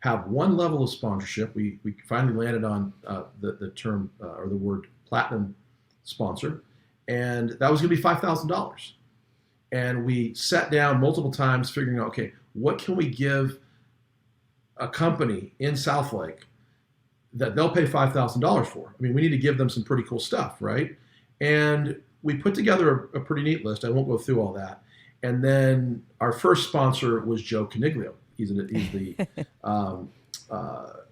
have one level of sponsorship. We finally landed on the term or the word platinum sponsor, and that was going to be $5,000. And we sat down multiple times figuring out, okay, what can we give a company in Southlake that they'll pay $5,000 for? I mean, we need to give them some pretty cool stuff, right? And we put together a pretty neat list. I won't go through all that. And then our first sponsor was Joe Caniglio. He's the um,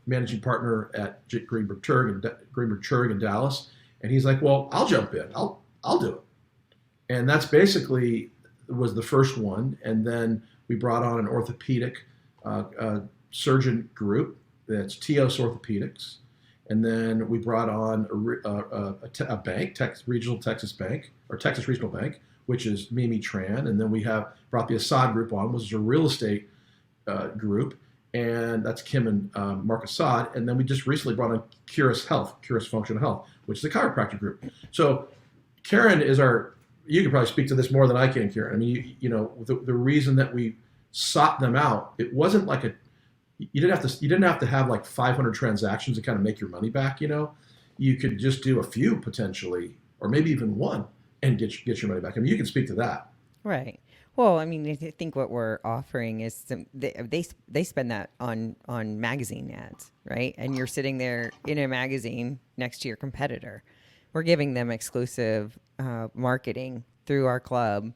managing partner at Greenberg Treurig in Dallas. And he's like, well, I'll jump in. I'll do it. And that's basically was the first one. And then we brought on an orthopedic surgeon group that's TOS Orthopedics. And then we brought on a bank, Regional Texas Bank, or Texas Regional Bank, which is Mimi Tran. And then we have brought the Assad group on, which is a real estate group. And that's Kim and Mark Assad. And then we just recently brought on Curis Health, Curis Functional Health, which is a chiropractic group. So Karen is you can probably speak to this more than I can, Karen. I mean, the reason that we sought them out, it wasn't like you didn't have to have like 500 transactions to kind of make your money back. You could just do a few potentially, or maybe even one, and get your money back. I mean, you can speak to that. Right. Well, I mean, I think what we're offering is they spend that on magazine ads, right? And you're sitting there in a magazine next to your competitor. We're giving them exclusive marketing through our club,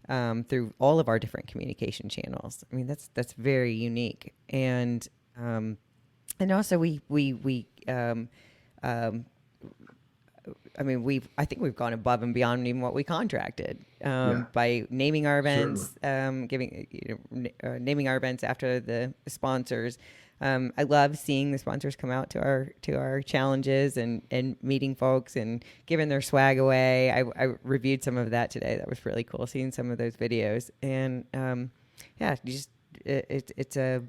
through all of our different communication channels. I mean, that's very unique, and also I think we've gone above and beyond even what we contracted Yeah, by naming our certainly. events, naming our events after the sponsors. I love seeing the sponsors come out to our challenges and meeting folks and giving their swag away. I reviewed some of that today. That was really cool, seeing some of those videos. And yeah, you just it's a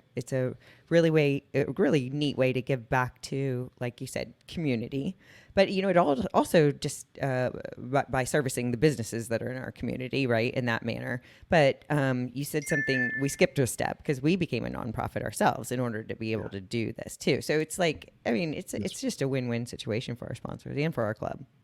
really neat way to give back to, like you said, community. But it also just by servicing the businesses that are in our community, right, in that manner. But you said something, we skipped a step because we became a nonprofit ourselves in order to be able Yeah, to do this too. So it's like, I mean, it's that's just a win-win situation for our sponsors and for our club.